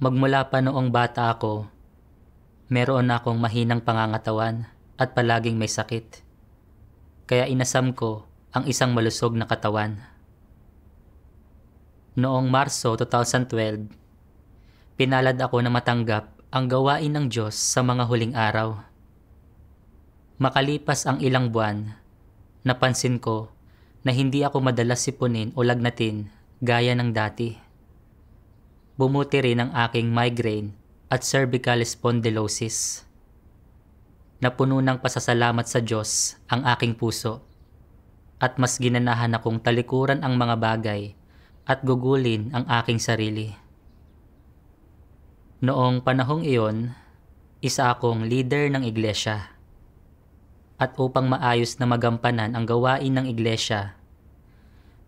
Magmula pa noong bata ako, meron akong mahinang pangangatawan at palaging may sakit. Kaya inasam ko ang isang malusog na katawan. Noong Marso 2012, pinalad ako na matanggap ang gawain ng Diyos sa mga huling araw. Makalipas ang ilang buwan, napansin ko na hindi ako madalas sipunin o lagnatin gaya ng dati. Bumuti rin ang aking migraine at cervical spondylosis. Napuno ng pasasalamat sa Diyos ang aking puso at mas ginanahan akong talikuran ang mga bagay at gugulin ang aking sarili. Noong panahong iyon, isa akong leader ng iglesia. At upang maayos na magampanan ang gawain ng iglesia,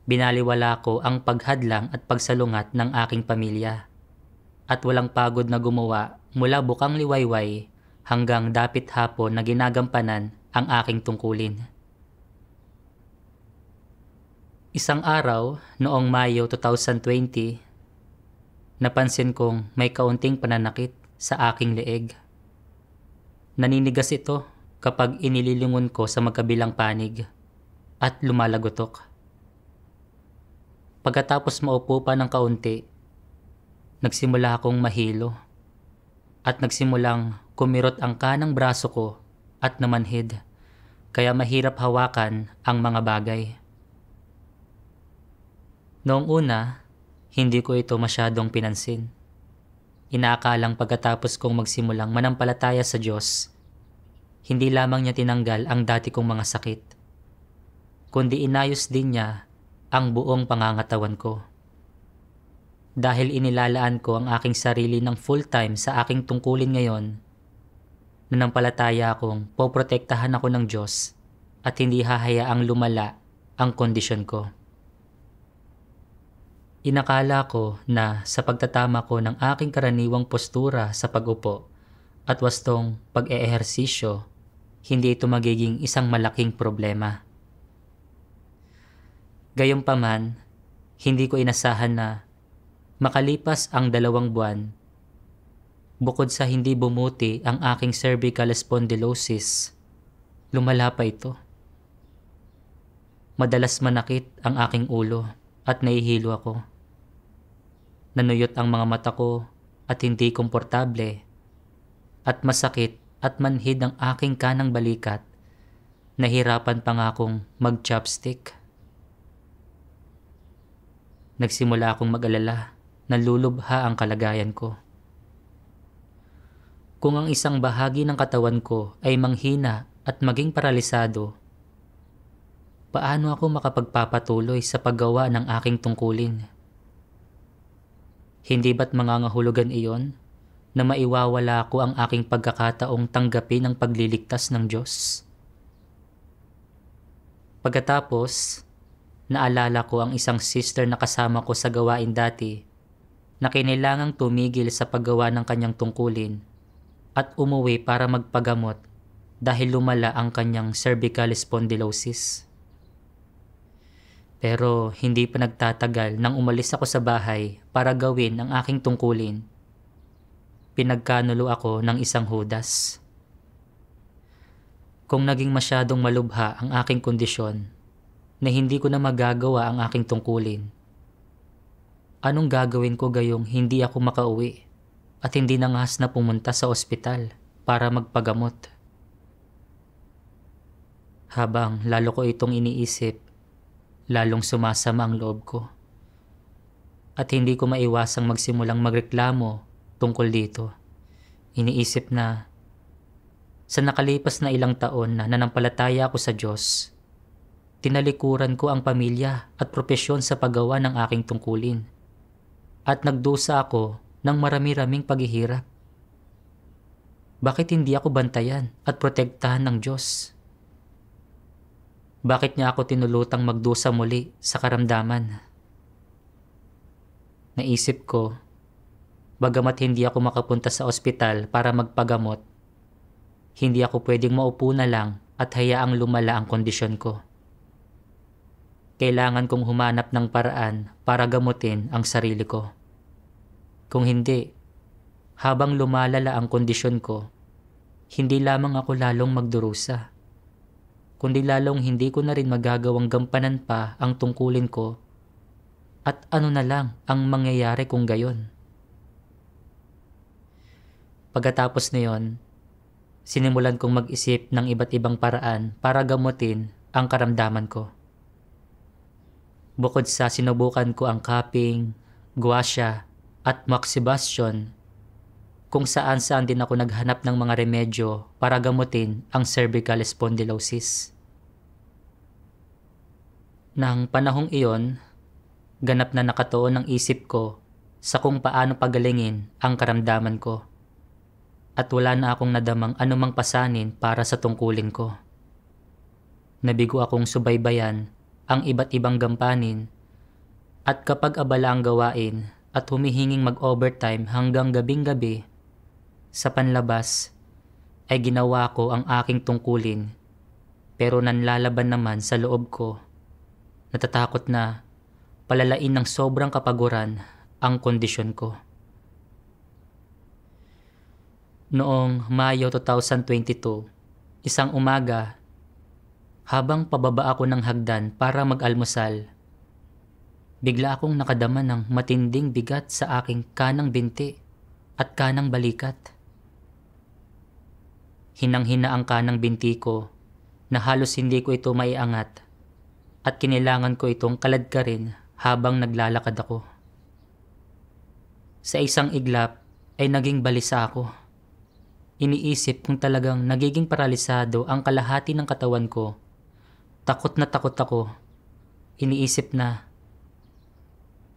binaliwala ko ang paghadlang at pagsalungat ng aking pamilya at walang pagod na gumawa mula bukang liwayway hanggang dapit hapon na ginagampanan ang aking tungkulin. Isang araw noong Mayo 2020, napansin kong may kaunting pananakit sa aking leeg. Naninigas ito kapag inililingon ko sa magkabilang panig at lumalagotok. Pagkatapos maupo pa ng kaunti, nagsimula akong mahilo at nagsimulang kumirot ang kanang braso ko at namanhid, kaya mahirap hawakan ang mga bagay. Noong una, hindi ko ito masyadong pinansin. Inaakalang pagkatapos kong magsimulang manampalataya sa Diyos, hindi lamang niya tinanggal ang dati kong mga sakit, kundi inayos din niya ang buong pangangatawan ko. Dahil inilalaan ko ang aking sarili ng full-time sa aking tungkulin ngayon, nanampalataya akong poprotektahan ako ng Diyos at hindi hahayaang lumala ang kondisyon ko. Inakala ko na sa pagtatama ko ng aking karaniwang postura sa pag-upo at wastong pag-eehersisyo, hindi ito magiging isang malaking problema. Gayunpaman, hindi ko inasahan na makalipas ang 2 buwan, bukod sa hindi bumuti ang aking cervical spondylosis, lumala pa ito. Madalas manakit ang aking ulo at nahihilo ako. Nanuyot ang mga mata ko at hindi komportable at masakit at manhid ang aking kanang balikat. Nahirapan pa nga akong mag-chopstick. Nagsimula akong mag-alala na lulubha ang kalagayan ko. Kung ang isang bahagi ng katawan ko ay manghina at maging paralisado, paano ako makapagpapatuloy sa paggawa ng aking tungkulin? Hindi ba't mangangahulugan iyon na maiwawala ko ang aking pagkakataong tanggapin ang pagliligtas ng Diyos? Pagkatapos, naalala ko ang isang sister na kasama ko sa gawain dati na kinailangang tumigil sa paggawa ng kanyang tungkulin at umuwi para magpagamot dahil lumala ang kanyang cervical spondylosis. Pero hindi pa nagtatagal nang umalis ako sa bahay para gawin ang aking tungkulin. Pinagkanulo ako ng isang hudas. Kung naging masyadong malubha ang aking kondisyon na hindi ko na magagawa ang aking tungkulin, anong gagawin ko gayong hindi ako makauwi at hindi nangas na pumunta sa ospital para magpagamot? Habang lalo ko itong iniisip, lalong sumasama ang loob ko. At hindi ko maiwasang magsimulang magreklamo tungkol dito. Iniisip na sa nakalipas na ilang taon na nanampalataya ako sa Diyos, tinalikuran ko ang pamilya at propesyon sa paggawa ng aking tungkulin. At nagdusa ako ng marami-raming paghihirap. Bakit hindi ako bantayan at protektahan ng Diyos? Bakit niya ako tinulutang magdusa muli sa karamdaman? Naisip ko, bagamat hindi ako makapunta sa ospital para magpagamot, hindi ako pwedeng maupo na lang at hayaang lumala ang kondisyon ko. Kailangan kong humanap ng paraan para gamutin ang sarili ko. Kung hindi, Habang lumalala ang kondisyon ko, hindi lamang ako lalong magdurusa, kundi lalong hindi ko na rin magagawang gampanan pa ang tungkulin ko at ano na lang ang mangyayari kung gayon. Pagkatapos na yon, sinimulan kong mag-isip ng iba't ibang paraan para gamutin ang karamdaman ko. Bukod sa sinubukan ko ang cupping, gua sha at moxibustion, kung saan-saan din ako naghanap ng mga remedyo para gamutin ang cervical spondylosis. Nang panahong iyon, ganap na nakatuon ang isip ko sa kung paano pagalingin ang karamdaman ko. At wala na akong nadamang anumang pasanin para sa tungkulin ko. Nabigo akong subaybayan ang iba't ibang gampanin at kapag abala ang gawain at humihinging mag-overtime hanggang gabing-gabi, sa panlabas ay ginawa ko ang aking tungkulin pero nanlalaban naman sa loob ko. Natatakot na palalain ng sobrang kapaguran ang kondisyon ko. Noong Mayo 2022, isang umaga, habang pababa ako ng hagdan para mag-almusal, bigla akong nakadama ng matinding bigat sa aking kanang binti at kanang balikat. Hinang-hina ang kanang binti ko na halos hindi ko ito maiangat at kinailangan ko itong kaladkarin habang naglalakad ako. Sa isang iglap ay naging balisa ako. Iniisip kung talagang nagiging paralisado ang kalahati ng katawan ko. Takot na takot ako. Iniisip na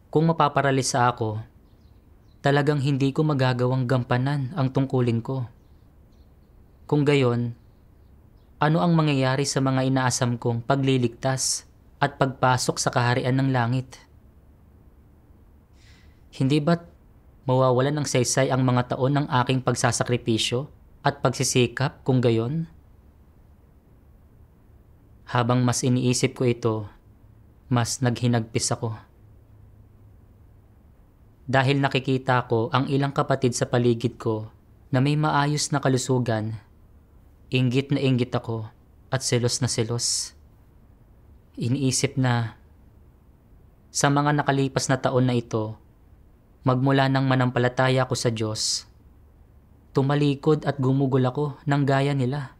kung mapaparalisa ako, talagang hindi ko magagawang gampanan ang tungkulin ko. Kung gayon, ano ang mangyayari sa mga inaasam kong pagliligtas at pagpasok sa kaharian ng langit? Hindi ba't mawawalan ng saysay ang mga taon ng aking pagsasakripisyo at pagsisikap kung gayon? Habang mas iniisip ko ito, mas naghinagpis ako. Dahil nakikita ko ang ilang kapatid sa paligid ko na may maayos na kalusugan, inggit na inggit ako at selos na selos. Iniisip na sa mga nakalipas na taon na ito, magmula nang manampalataya ko sa Diyos, tumalikod at gumugol ako ng gaya nila.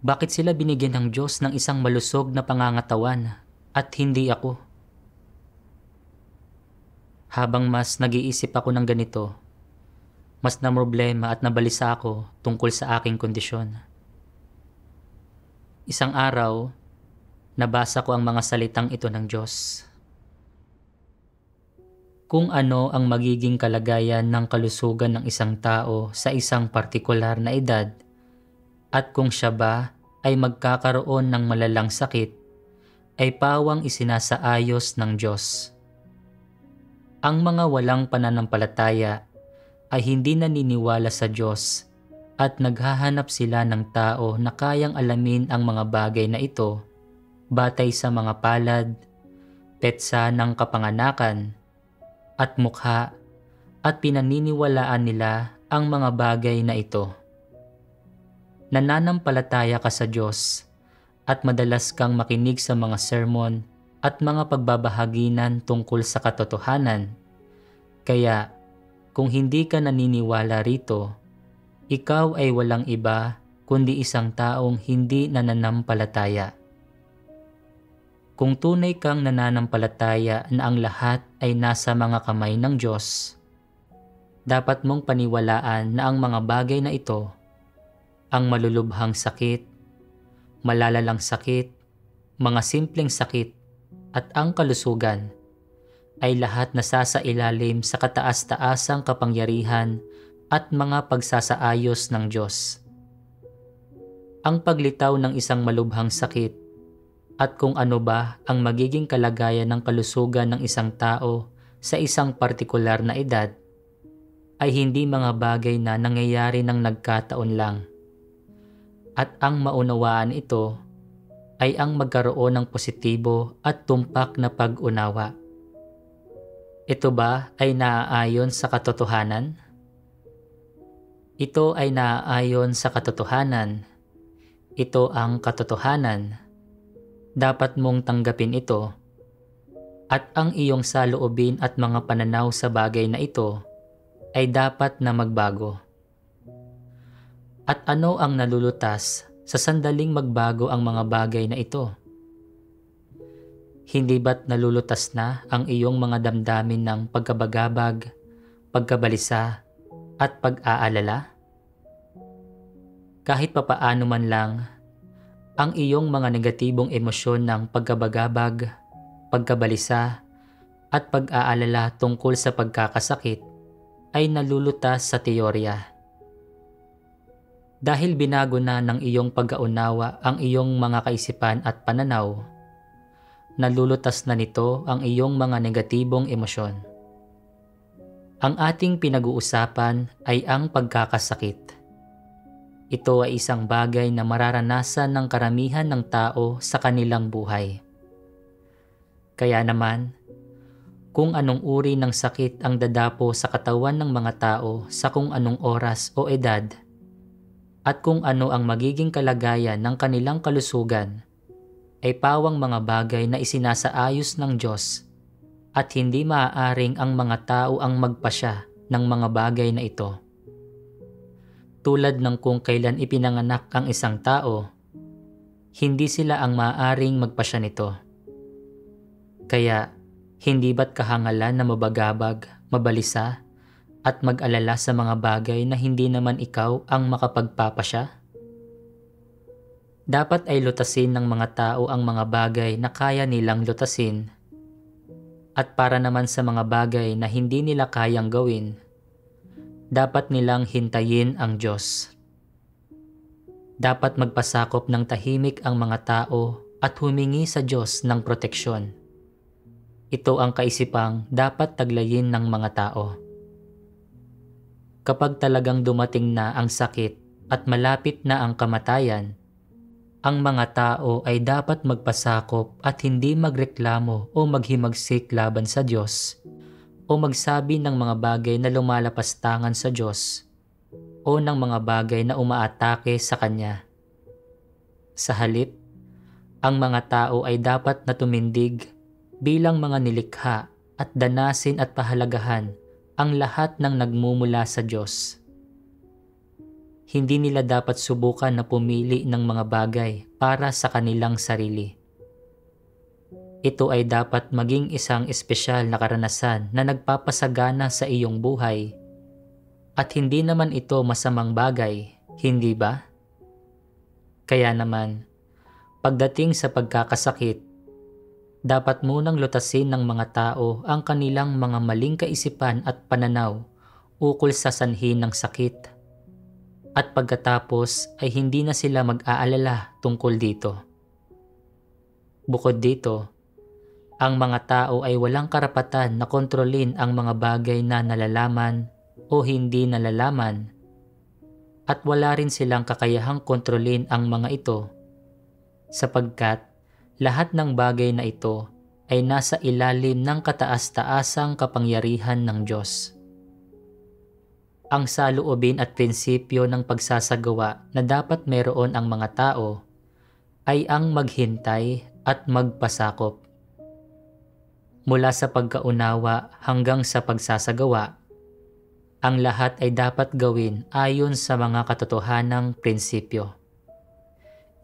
Bakit sila binigyan ng Diyos ng isang malusog na pangangatawan at hindi ako? Habang mas nag-iisip ako ng ganito, mas namroblema at nabalisa ako tungkol sa aking kondisyon. Isang araw, nabasa ko ang mga salitang ito ng Diyos. Kung ano ang magiging kalagayan ng kalusugan ng isang tao sa isang partikular na edad at kung siya ba ay magkakaroon ng malalang sakit, ay pawang isinasaayos ng Diyos. Ang mga walang pananampalataya ay hindi naniniwala sa Diyos at naghahanap sila ng tao na kayang alamin ang mga bagay na ito batay sa mga palad, petsa ng kapanganakan, at mukha at pinaniniwalaan nila ang mga bagay na ito. Nananampalataya ka sa Diyos at madalas kang makinig sa mga sermon at mga pagbabahaginan tungkol sa katotohanan. Kaya kung hindi ka naniniwala rito, ikaw ay walang iba kundi isang taong hindi nananampalataya. Kung tunay kang nananampalataya na ang lahat ay nasa mga kamay ng Diyos, dapat mong paniwalaan na ang mga bagay na ito, ang malulubhang sakit, malalalang sakit, mga simpleng sakit, at ang kalusugan, ay lahat nasasailalim sa kataas-taasang kapangyarihan at mga pagsasaayos ng Diyos. Ang paglitaw ng isang malubhang sakit at kung ano ba ang magiging kalagayan ng kalusugan ng isang tao sa isang partikular na edad ay hindi mga bagay na nangyayari ng nagkataon lang. At ang maunawaan ito ay ang magkaroon ng positibo at tumpak na pag-unawa. Ito ba ay naaayon sa katotohanan? Ito ay naaayon sa katotohanan. Ito ang katotohanan. Dapat mong tanggapin ito. At ang iyong saloobin at mga pananaw sa bagay na ito ay dapat na magbago. At ano ang nalulutas sa sandaling magbago ang mga bagay na ito? Hindi ba't nalulutas na ang iyong mga damdamin ng pagkabagabag, pagkabalisa, at pag-aalala? Kahit papaano man lang, ang iyong mga negatibong emosyon ng pagkabagabag, pagkabalisa, at pag-aalala tungkol sa pagkakasakit ay nalulutas sa teorya. Dahil binago na ng iyong pag-aunawa ang iyong mga kaisipan at pananaw, nalulutas na nito ang iyong mga negatibong emosyon. Ang ating pinag-uusapan ay ang pagkakasakit. Ito ay isang bagay na mararanasan ng karamihan ng tao sa kanilang buhay. Kaya naman, kung anong uri ng sakit ang dadapo sa katawan ng mga tao sa kung anong oras o edad, at kung ano ang magiging kalagayan ng kanilang kalusugan, ay pawang mga bagay na isinasaayos ng Diyos at hindi maaaring ang mga tao ang magpasya ng mga bagay na ito. Tulad ng kung kailan ipinanganak ang isang tao, hindi sila ang maaaring magpasya nito. Kaya, hindi ba't kahangalan na mabagabag, mabalisa, at mag-alala sa mga bagay na hindi naman ikaw ang makapagpapasya? Dapat ay lutasin ng mga tao ang mga bagay na kaya nilang lutasin. At para naman sa mga bagay na hindi nila kayang gawin, dapat nilang hintayin ang Diyos. Dapat magpasakop ng tahimik ang mga tao at humingi sa Diyos ng proteksyon. Ito ang kaisipang dapat taglayin ng mga tao. Kapag talagang dumating na ang sakit at malapit na ang kamatayan, ang mga tao ay dapat magpasakop at hindi magreklamo o maghimagsik laban sa Diyos o magsabi ng mga bagay na lumalapastangan sa Diyos o ng mga bagay na umaatake sa Kanya. Sa halip, ang mga tao ay dapat na tumindig bilang mga nilikha at danasin at pahalagahan ang lahat ng nagmumula sa Diyos. Hindi nila dapat subukan na pumili ng mga bagay para sa kanilang sarili. Ito ay dapat maging isang espesyal na karanasan na nagpapasagana sa iyong buhay. At hindi naman ito masamang bagay, hindi ba? Kaya naman, pagdating sa pagkakasakit, dapat munang lutasin ng mga tao ang kanilang mga maling kaisipan at pananaw ukol sa sanhi ng sakit. At pagkatapos ay hindi na sila mag-aalala tungkol dito. Bukod dito, ang mga tao ay walang karapatan na kontrolin ang mga bagay na nalalaman o hindi nalalaman, at wala rin silang kakayahang kontrolin ang mga ito, sapagkat lahat ng bagay na ito ay nasa ilalim ng kataas-taasang kapangyarihan ng Diyos. Ang saloobin at prinsipyo ng pagsasagawa na dapat meron ang mga tao ay ang maghintay at magpasakop. Mula sa pagkaunawa hanggang sa pagsasagawa, ang lahat ay dapat gawin ayon sa mga katotohanang prinsipyo.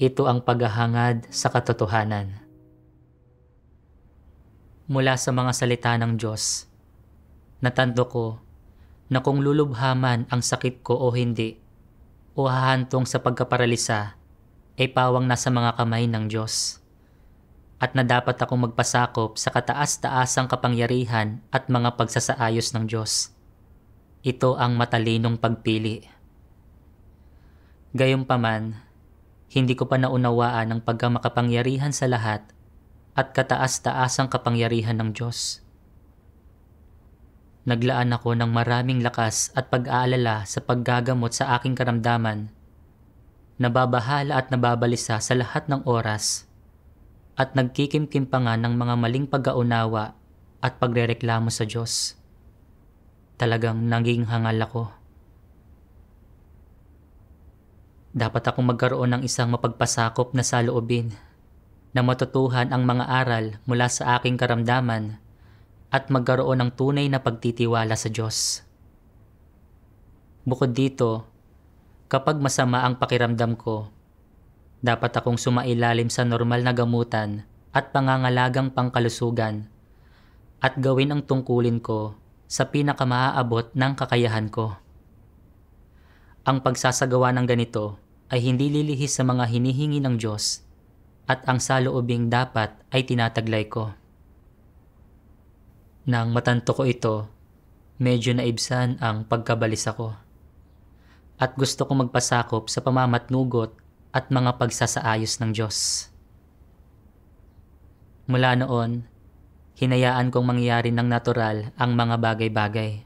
Ito ang paghahangad sa katotohanan. Mula sa mga salita ng Diyos, natando ko na kung lulubhaman ang sakit ko o hindi, o hahantong sa pagkaparalisa, ay pawang nasa mga kamay ng Diyos. At na dapat akong magpasakop sa kataas-taasang kapangyarihan at mga pagsasaayos ng Diyos. Ito ang matalinong pagpili. Gayunpaman, hindi ko pa naunawaan ang pagkamakapangyarihan sa lahat at kataas-taasang kapangyarihan ng Diyos. Naglaan ako ng maraming lakas at pag-aalala sa paggagamot sa aking karamdaman, nababahala at nababalisa sa lahat ng oras, at nagkikimkim pa nga ng mga maling pag-aunawa at pagrereklamo sa Diyos. Talagang naging hangal ako. Dapat akong magkaroon ng isang mapagpasakop na saloobin na matutuhan ang mga aral mula sa aking karamdaman at magkaroon ng tunay na pagtitiwala sa Diyos. Bukod dito, kapag masama ang pakiramdam ko, dapat akong sumailalim sa normal na gamutan at pangangalagang pangkalusugan at gawin ang tungkulin ko sa pinakamaaabot ng kakayahan ko. Ang pagsasagawa ng ganito ay hindi lilihis sa mga hinihingi ng Diyos at ang saloobing dapat ay tinataglay ko. Nang matanto ko ito, medyo naibsan ang pagkabalisa ko at gusto kong magpasakop sa pamamatnugot at mga pagsasaayos ng Diyos. Mula noon, hinayaan kong mangyari ng natural ang mga bagay-bagay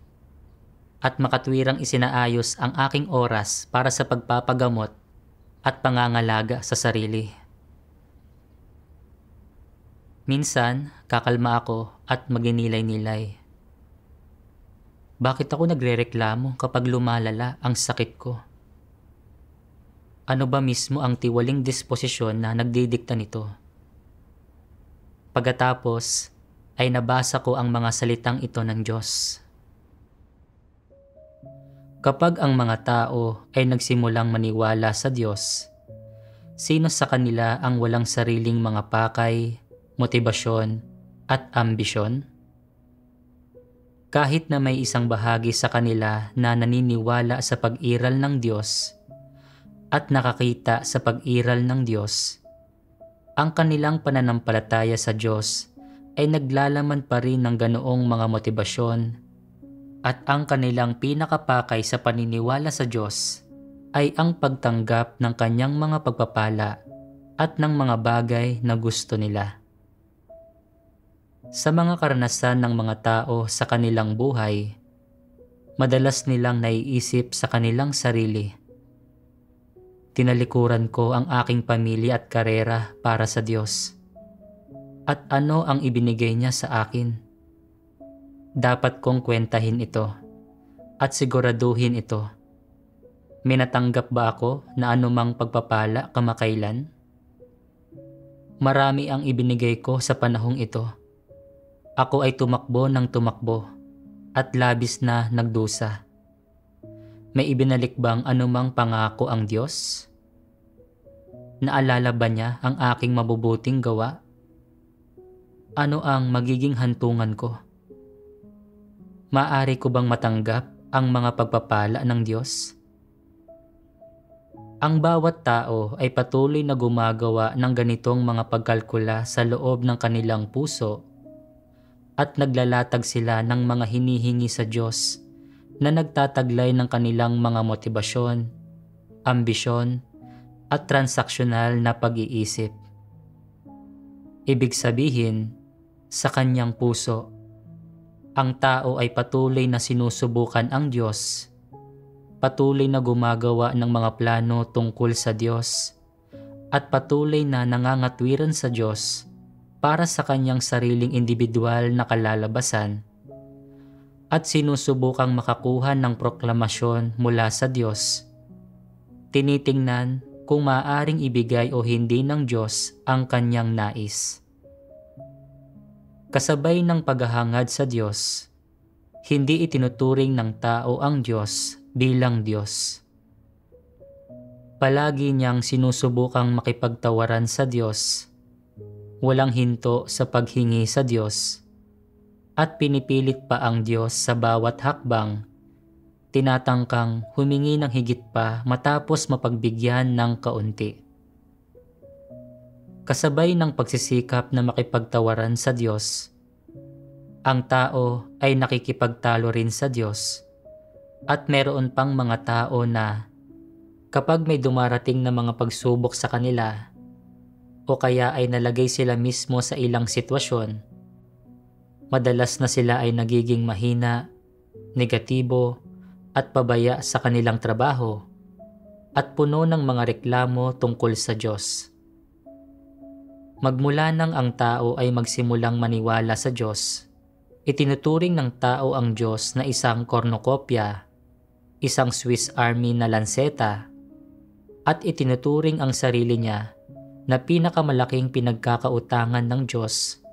at makatwirang isinaayos ang aking oras para sa pagpapagamot at pangangalaga sa sarili. Minsan, kakalma ako at maginilay-nilay. Bakit ako nagrereklamo kapag lumalala ang sakit ko? Ano ba mismo ang tiwaling disposisyon na nagdidikta nito? Pagkatapos ay nabasa ko ang mga salitang ito ng Diyos. Kapag ang mga tao ay nagsimulang maniwala sa Diyos, sino sa kanila ang walang sariling mga pakay, motibasyon, at ambisyon? Kahit na may isang bahagi sa kanila na naniniwala sa pag-iral ng Diyos at nakakita sa pag-iral ng Diyos, ang kanilang pananampalataya sa Diyos ay naglalaman pa rin ng ganoong mga motibasyon at ang kanilang pinakapakay sa paniniwala sa Diyos ay ang pagtanggap ng kanyang mga pagpapala at ng mga bagay na gusto nila. Sa mga karanasan ng mga tao sa kanilang buhay, madalas nilang naiisip sa kanilang sarili. Tinalikuran ko ang aking pamilya at karera para sa Diyos. At ano ang ibinigay niya sa akin? Dapat kong kwentahin ito at siguraduhin ito. May natanggap ba ako na anumang pagpapala kamakailan? Marami ang ibinigay ko sa panahong ito. Ako ay tumakbo ng tumakbo at labis na nagdusa. May ibinalik bang anumang pangako ang Diyos? Naalala ba niya ang aking mabubuting gawa? Ano ang magiging hantungan ko? Maaari ko bang matanggap ang mga pagpapala ng Diyos? Ang bawat tao ay patuloy na gumagawa ng ganitong mga pagkalkula sa loob ng kanilang puso at naglalatag sila ng mga hinihingi sa Diyos na nagtataglay ng kanilang mga motibasyon, ambisyon, at transaksyonal na pag-iisip. Ibig sabihin, sa kanyang puso, ang tao ay patuloy na sinusubukan ang Diyos, patuloy na gumagawa ng mga plano tungkol sa Diyos, at patuloy na nangangatwiran sa Diyos para sa kanyang sariling individual na kalalabasan, at sinusubukang makakuha ng proklamasyon mula sa Diyos. Tinitingnan kung maaaring ibigay o hindi ng Diyos ang kanyang nais. Kasabay ng paghahangad sa Diyos, hindi itinuturing ng tao ang Diyos bilang Diyos. Palagi niyang sinusubukang makipagtawaran sa Diyos, walang hinto sa paghingi sa Diyos, at pinipilit pa ang Diyos sa bawat hakbang, tinatangkang humingi ng higit pa matapos mapagbigyan ng kaunti. Kasabay ng pagsisikap na makipagtawaran sa Diyos, ang tao ay nakikipagtalo rin sa Diyos, at meron pang mga tao na kapag may dumarating na mga pagsubok sa kanila o kaya ay nalagay sila mismo sa ilang sitwasyon, madalas na sila ay nagiging mahina, negatibo, at pabaya sa kanilang trabaho at puno ng mga reklamo tungkol sa Diyos. Magmula nang ang tao ay magsimulang maniwala sa Diyos, Itinuturing ng tao ang Diyos na isang cornucopia, isang Swiss Army na lanseta, at itinuturing ang sarili niya na pinakamalaking pinagkakautangan ng Diyos,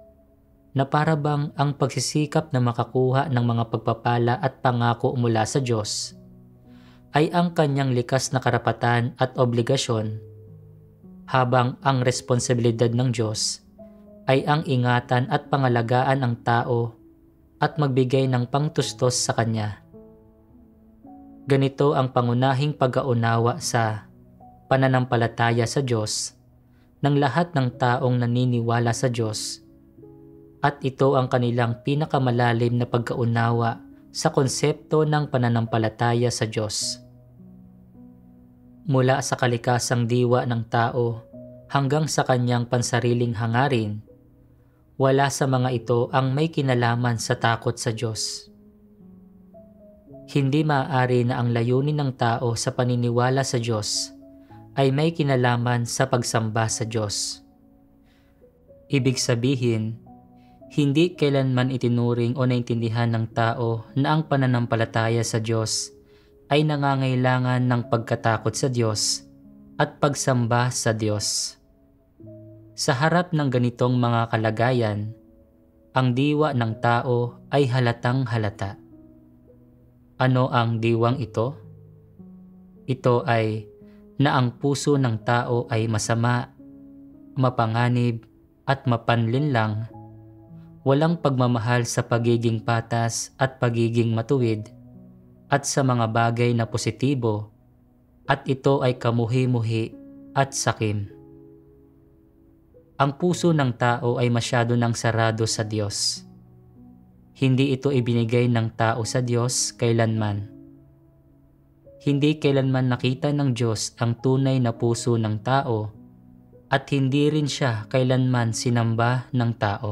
na para bang ang pagsisikap na makakuha ng mga pagpapala at pangako mula sa Diyos ay ang kanyang likas na karapatan at obligasyon, habang ang responsibilidad ng Diyos ay ang ingatan at pangalagaan ang tao at magbigay ng pangtustos sa kanya. Ganito ang pangunahing pag-aunawa sa pananampalataya sa Diyos ng lahat ng taong naniniwala sa Diyos, at ito ang kanilang pinakamalalim na pagkaunawa sa konsepto ng pananampalataya sa Diyos. Mula sa kalikasang diwa ng tao hanggang sa kanyang pansariling hangarin, wala sa mga ito ang may kinalaman sa takot sa Diyos. Hindi maaari na ang layunin ng tao sa paniniwala sa Diyos ay may kinalaman sa pagsamba sa Diyos. Ibig sabihin, hindi kailanman itinuring o naintindihan ng tao na ang pananampalataya sa Diyos ay nangangailangan ng pagkatakot sa Diyos at pagsamba sa Diyos. Sa harap ng ganitong mga kalagayan, ang diwa ng tao ay halatang halata. Ano ang diwang ito? Ito ay na ang puso ng tao ay masama, mapanganib at mapanlinlang, walang pagmamahal sa pagiging patas at pagiging matuwid, at sa mga bagay na positibo, at ito ay kamuhi-muhi at sakim. Ang puso ng tao ay masyado nang sarado sa Diyos. Hindi ito ibinigay ng tao sa Diyos kailanman. Hindi kailanman nakita ng Diyos ang tunay na puso ng tao, at hindi rin siya kailanman sinamba ng tao.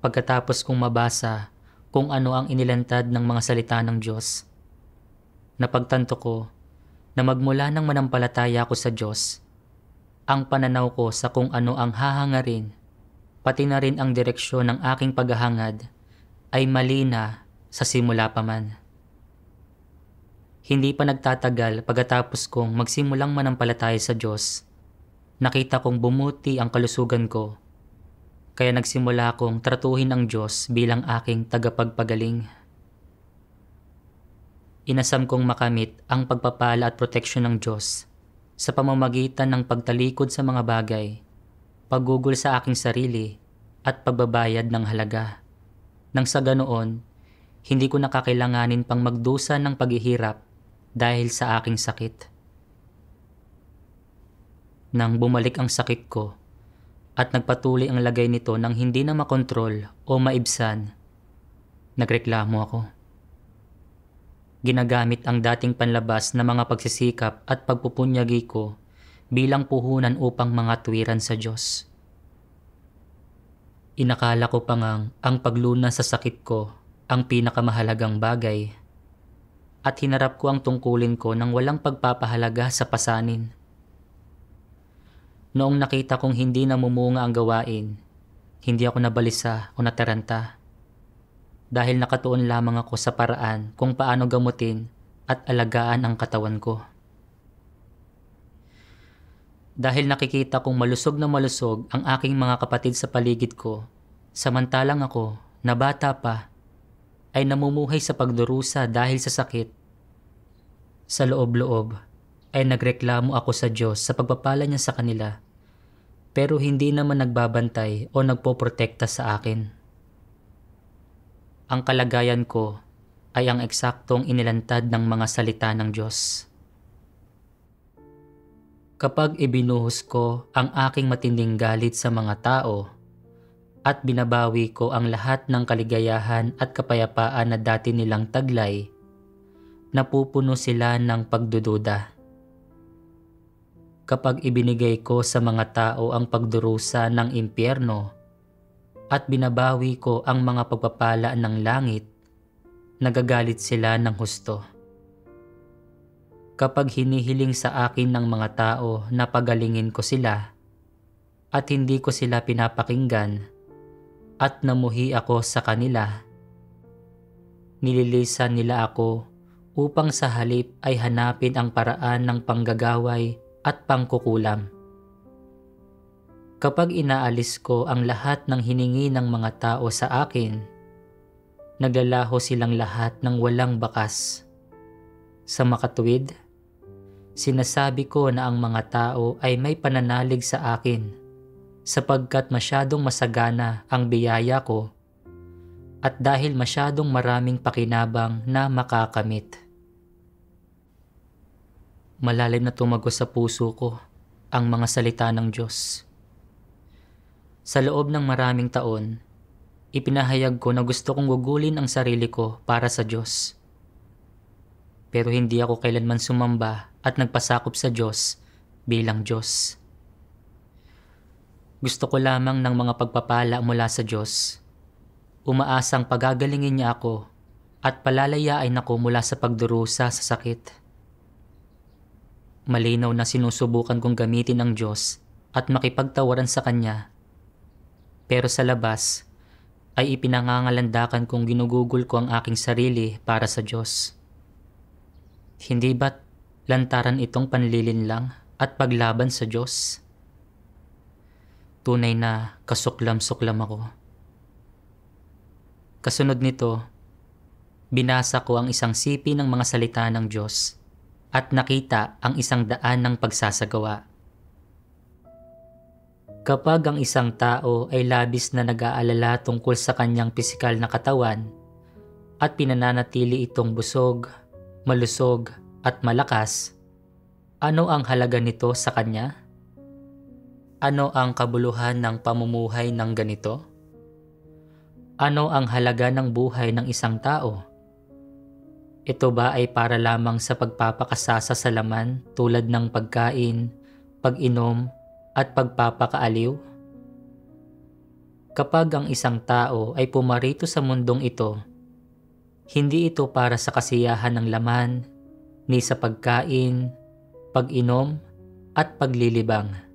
Pagkatapos kong mabasa kung ano ang inilantad ng mga salita ng Diyos, napagtanto ko na magmula nang manampalataya ko sa Diyos, ang pananaw ko sa kung ano ang hahangarin, pati na rin ang direksyon ng aking paghahangad, ay mali na sa simula pa man. Hindi pa nagtatagal pagkatapos kong magsimulang manampalataya sa Diyos, nakita kong bumuti ang kalusugan ko, kaya nagsimula akong tratuhin ang Diyos bilang aking tagapagpagaling. Inasam kong makamit ang pagpapala at proteksyon ng Diyos sa pamamagitan ng pagtalikod sa mga bagay, paggugol sa aking sarili, at pagbabayad ng halaga. Nang sa ganoon, hindi ko nakakailanganin pang magdusa ng paghihirap dahil sa aking sakit. Nang bumalik ang sakit ko, at nagpatuloy ang lagay nito nang hindi na makontrol o maibsan, nagreklamo ako. Ginagamit ang dating panlabas na mga pagsisikap at pagpupunyagi ko bilang puhunan upang mga tuwiran sa Diyos. Inakala ko pa ngang ang paglunas sa sakit ko ang pinakamahalagang bagay, at hinarap ko ang tungkulin ko ng walang pagpapahalaga sa pasanin. Noong nakita kong hindi namumunga ang gawain, hindi ako nabalisa o nataranta, dahil nakatuon lamang ako sa paraan kung paano gamutin at alagaan ang katawan ko. Dahil nakikita kong malusog na malusog ang aking mga kapatid sa paligid ko, samantalang ako, na bata pa, ay namumuhay sa pagdurusa dahil sa sakit. Sa loob-loob ay nagreklamo ako sa Diyos sa pagpapala niya sa kanila, pero hindi naman nagbabantay o nagpoprotekta sa akin. Ang kalagayan ko ay ang eksaktong inilantad ng mga salita ng Diyos. Kapag ibinuhos ko ang aking matinding galit sa mga tao at binabawi ko ang lahat ng kaligayahan at kapayapaan na dati nilang taglay, napupuno sila ng pagdududa. Kapag ibinigay ko sa mga tao ang pagdurusa ng impyerno at binabawi ko ang mga pagpapala ng langit, nagagalit sila ng husto. Kapag hinihiling sa akin ng mga tao na pagalingin ko sila at hindi ko sila pinapakinggan, at namuhi ako sa kanila. Nililisan nila ako upang sa halip ay hanapin ang paraan ng panggagaway at pangkukulam. Kapag inaalis ko ang lahat ng hiningi ng mga tao sa akin, naglalaho silang lahat ng walang bakas. Sa makatuwid, sinasabi ko na ang mga tao ay may pananalig sa akin sapagkat masyadong masagana ang biyaya ko at dahil masyadong maraming pakinabang na makakamit. Malalim na tumago sa puso ko ang mga salita ng Diyos. Sa loob ng maraming taon, ipinahayag ko na gusto kong gugulin ang sarili ko para sa Diyos. Pero hindi ako kailanman sumamba at nagpasakop sa Diyos bilang Diyos. Gusto ko lamang ng mga pagpapala mula sa Diyos. Umaasang pagagalingin niya ako at palalayain ako mula sa pagdurusa sa sakit. Malinaw na sinusubukan kong gamitin ang Diyos at makipagtawaran sa Kanya. Pero sa labas ay ipinangangalandakan kong ginugugol ko ang aking sarili para sa Diyos. Hindi ba't lantaran itong panlilin lang at paglaban sa Diyos? Tunay na kasuklam-suklam ako. Kasunod nito, binasa ko ang isang sipi ng mga salita ng Diyos at nakita ang isang daan ng pagsasagawa. Kapag ang isang tao ay labis na nag-aalala tungkol sa kanyang pisikal na katawan at pinananatili itong busog, malusog at malakas, ano ang halaga nito sa kanya? Ano ang kabuluhan ng pamumuhay ng ganito? Ano ang halaga ng buhay ng isang tao? Ito ba ay para lamang sa pagpapakasasa sa laman tulad ng pagkain, pag-inom, at pagpapakaaliw? Kapag ang isang tao ay pumarito sa mundong ito, hindi ito para sa kasiyahan ng laman, ni sa pagkain, pag-inom, at paglilibang.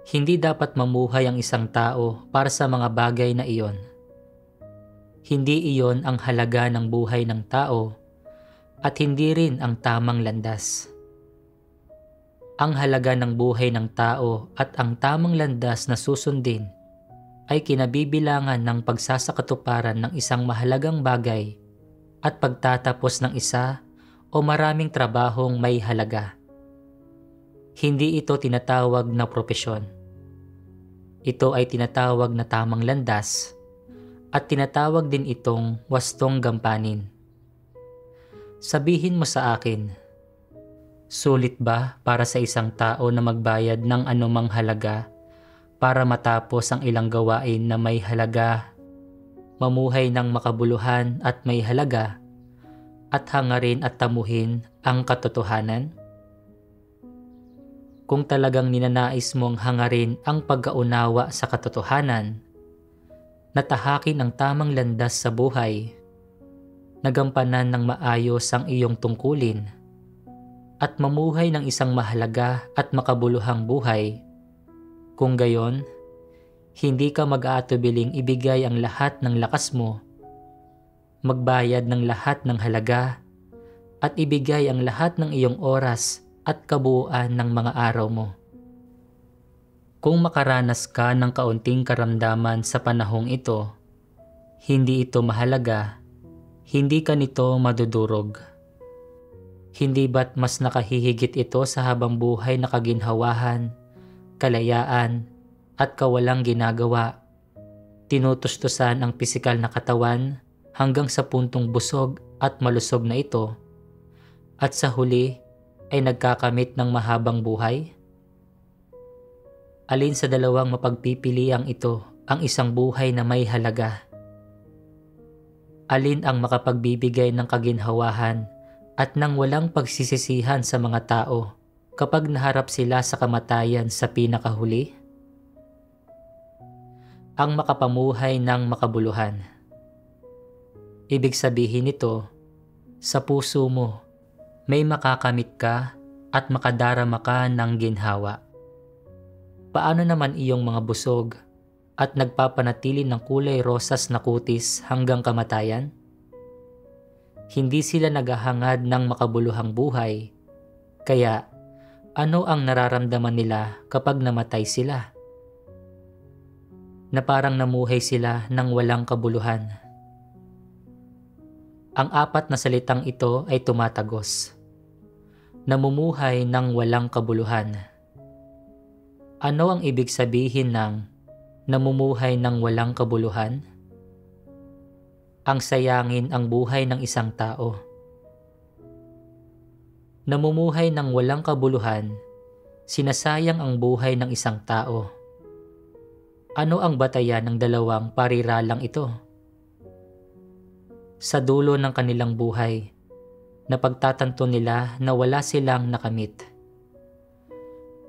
Hindi dapat mamuhay ang isang tao para sa mga bagay na iyon. Hindi iyon ang halaga ng buhay ng tao at hindi rin ang tamang landas. Ang halaga ng buhay ng tao at ang tamang landas na susundin ay kinabibilangan ng pagsasakatuparan ng isang mahalagang bagay at pagtatapos ng isa o maraming trabahong may halaga. Hindi ito tinatawag na propesyon. Ito ay tinatawag na tamang landas at tinatawag din itong wastong gampanin. Sabihin mo sa akin, sulit ba para sa isang tao na magbayad ng anumang halaga para matapos ang ilang gawain na may halaga, mamuhay ng makabuluhan at may halaga, at hangarin at tamuhin ang katotohanan? Kung talagang ninanais mong hangarin ang pagkaunawa sa katotohanan, natahakin ang tamang landas sa buhay, nagampanan ng maayos ang iyong tungkulin, at mamuhay ng isang mahalaga at makabuluhang buhay. Kung gayon, hindi ka mag-aatubiling ibigay ang lahat ng lakas mo, magbayad ng lahat ng halaga, at ibigay ang lahat ng iyong oras at kabuuan ng mga araw mo. Kung makaranas ka ng kaunting karamdaman sa panahong ito, hindi ito mahalaga, hindi ka nito madudurog. Hindi ba't mas nakahihigit ito sa habang buhay na kaginhawahan, kalayaan, at kawalang ginagawa, tinutustusan ang pisikal na katawan hanggang sa puntong busog at malusog na ito, at sa huli ay nagkakamit ng mahabang buhay? Alin sa dalawang mapagpipiliang ito ang isang buhay na may halaga? Alin ang makapagbibigay ng kaginhawahan at nang walang pagsisisihan sa mga tao kapag naharap sila sa kamatayan sa pinakahuli? Ang makapamuhay ng makabuluhan. Ibig sabihin nito, sa puso mo, may makakamit ka at makadarama ka ng ginhawa. Paano naman iyong mga busog at nagpapanatili ng kulay rosas na kutis hanggang kamatayan? Hindi sila naghahangad ng makabuluhang buhay, kaya ano ang nararamdaman nila kapag namatay sila? Na parang namuhay sila ng walang kabuluhan. Ang apat na salitang ito ay tumatagos. Namumuhay ng walang kabuluhan. Ano ang ibig sabihin ng namumuhay ng walang kabuluhan? Ang sayangin ang buhay ng isang tao. Namumuhay ng walang kabuluhan, sinasayang ang buhay ng isang tao. Ano ang batayan ng dalawang pariralang ito? Sa dulo ng kanilang buhay, napagtatanto nila na wala silang nakamit.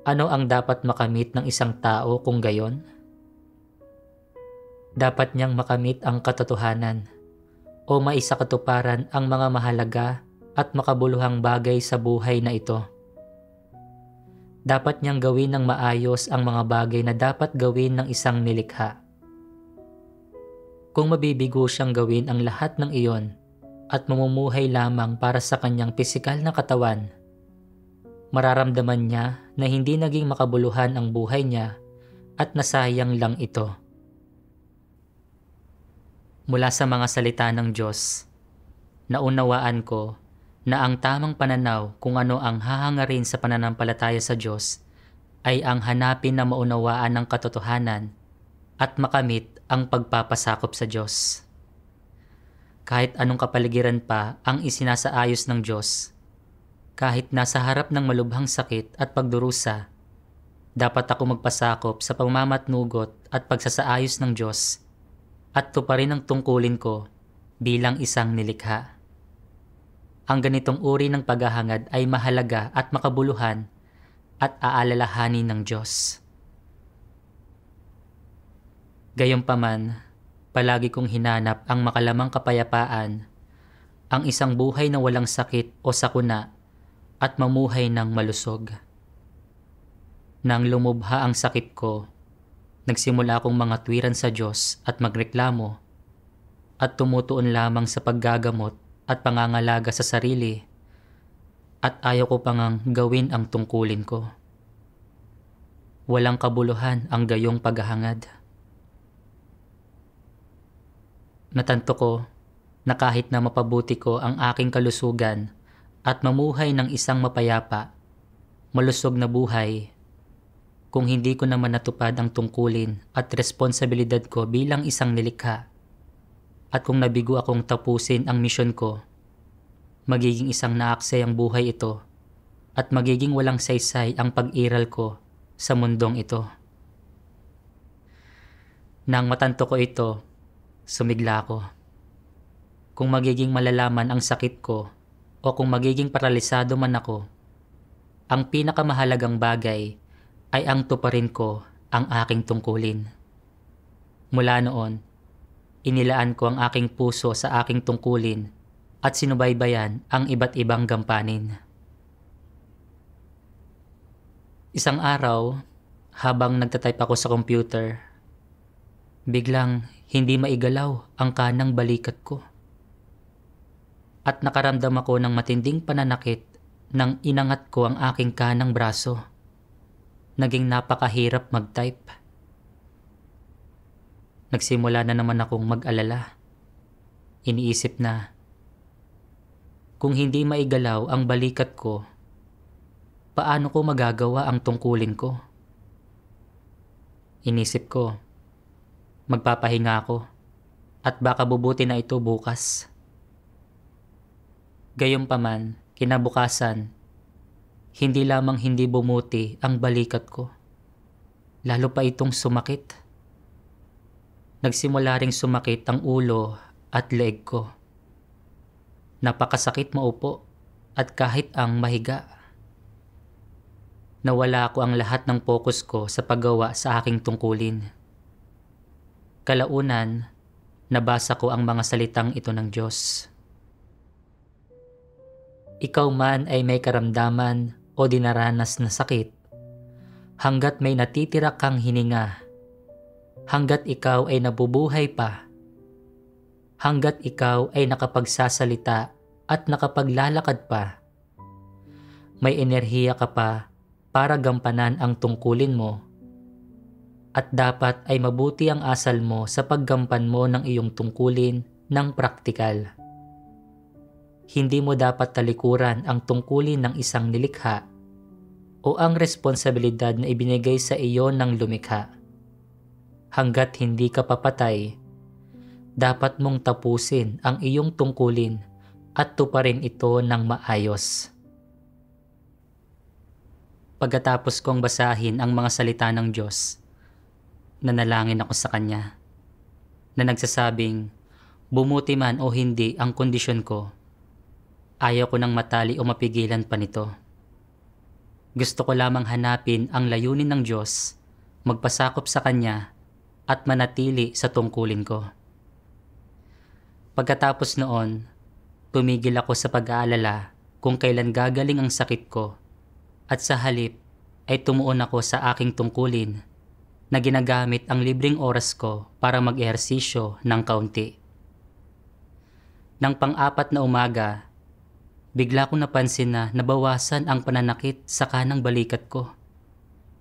Ano ang dapat makamit ng isang tao kung gayon? Dapat niyang makamit ang katotohanan o maisakatuparan ang mga mahalaga at makabuluhang bagay sa buhay na ito. Dapat niyang gawin ng maayos ang mga bagay na dapat gawin ng isang nilikha. Kung mabibigo siyang gawin ang lahat ng iyon at mamumuhay lamang para sa kanyang pisikal na katawan, mararamdaman niya na hindi naging makabuluhan ang buhay niya at nasayang lang ito. Mula sa mga salita ng Diyos, naunawaan ko na ang tamang pananaw kung ano ang hahangarin sa pananampalataya sa Diyos ay ang hanapin na maunawaan ng katotohanan at makamit ang pagpapasakop sa Diyos. Kahit anong kapaligiran pa ang isinasaayos ng Diyos, kahit nasa harap ng malubhang sakit at pagdurusa, dapat ako magpasakop sa pamamatnugot at pagsasaayos ng Diyos at tuparin ang tungkulin ko bilang isang nilikha. Ang ganitong uri ng paghahangad ay mahalaga at makabuluhan at aalalahanin ng Diyos. Gayunpaman, palagi kong hinanap ang makalamang kapayapaan, ang isang buhay na walang sakit o sakuna at mamuhay ng malusog. Nang lumubha ang sakit ko, nagsimula akong mga tuwiran sa Diyos at magreklamo at tumutuon lamang sa paggagamot at pangangalaga sa sarili at ayaw ko pangang gawin ang tungkulin ko. Walang kabuluhan ang gayong paghahangad. Natanto ko na kahit na mapabuti ko ang aking kalusugan at mamuhay ng isang mapayapa, malusog na buhay, kung hindi ko naman natupad ang tungkulin at responsibilidad ko bilang isang nilikha, at kung nabigo akong tapusin ang misyon ko, magiging isang naaksay ang buhay ito at magiging walang saysay ang pag-iral ko sa mundong ito. Nang matanto ko ito, sumigla ako. Kung magiging malalaman ang sakit ko o kung magiging paralisado man ako, ang pinakamahalagang bagay ay ang tuparin ko ang aking tungkulin. Mula noon, inilaan ko ang aking puso sa aking tungkulin at sinubaybayan ang iba't ibang gampanin. Isang araw, habang nagtatype ako sa computer, biglang hindi maigalaw ang kanang balikat ko. At nakaramdam ako ng matinding pananakit nang inangat ko ang aking kanang braso. Naging napakahirap mag-type. Nagsimula na naman akong mag-alala. Iniisip na, kung hindi maigalaw ang balikat ko, paano ko magagawa ang tungkulin ko? Inisip ko, magpapahinga ako at baka bubuti na ito bukas. Gayunpaman, kinabukasan, hindi lamang hindi bumuti ang balikat ko, lalo pa itong sumakit. Nagsimula ring sumakit ang ulo at leeg ko. Napakasakit maupo at kahit ang mahiga. Nawala ko ang lahat ng focus ko sa paggawa sa aking tungkulin. Kalaunan, nabasa ko ang mga salitang ito ng Diyos. Ikaw man ay may karamdaman o dinaranas na sakit, hanggat may natitira kang hininga, hanggat ikaw ay nabubuhay pa, hanggat ikaw ay nakapagsasalita at nakapaglalakad pa, may enerhiya ka pa para gampanan ang tungkulin mo, at dapat ay mabuti ang asal mo sa paggampan mo ng iyong tungkulin ng praktikal. Hindi mo dapat talikuran ang tungkulin ng isang nilikha o ang responsibilidad na ibinigay sa iyo ng lumikha. Hanggat hindi ka papatay, dapat mong tapusin ang iyong tungkulin at tuparin ito ng maayos. Pagkatapos kong basahin ang mga salita ng Diyos, nanalangin ako sa Kanya, na nagsasabing, bumuti man o hindi ang kondisyon ko, ayaw ko nang matali o mapigilan pa nito. Gusto ko lamang hanapin ang layunin ng Diyos, magpasakop sa Kanya, at manatili sa tungkulin ko. Pagkatapos noon, tumigil ako sa pag-aalala kung kailan gagaling ang sakit ko, at sa halip ay tumuon ako sa aking tungkulin na ginagamit ang libreng oras ko para mag-ehersisyo ng kaunti. Nang pang-apat na umaga, bigla kong napansin na nabawasan ang pananakit sa kanang balikat ko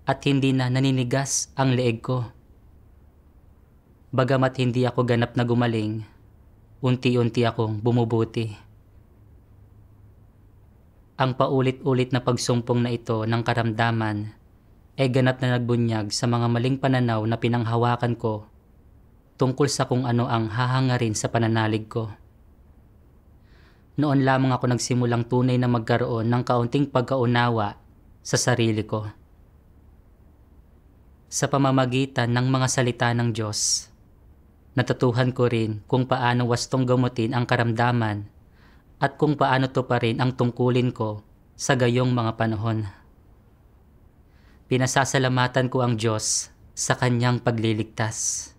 at hindi na naninigas ang leeg ko. Bagamat hindi ako ganap na gumaling, unti-unti akong bumubuti. Ang paulit-ulit na pagsumpong na ito ng karamdaman ay ganap na nagbunyag sa mga maling pananaw na pinanghawakan ko tungkol sa kung ano ang hahangarin sa pananalig ko. Noon lamang ako nagsimulang tunay na magkaroon ng kaunting pagkaunawa sa sarili ko. Sa pamamagitan ng mga salita ng Diyos, natutuhan ko rin kung paano wastong gamutin ang karamdaman at kung paano tuparin ang tungkulin ko sa gayong mga panahon. Pinasasalamatan ko ang Diyos sa Kanyang pagliligtas.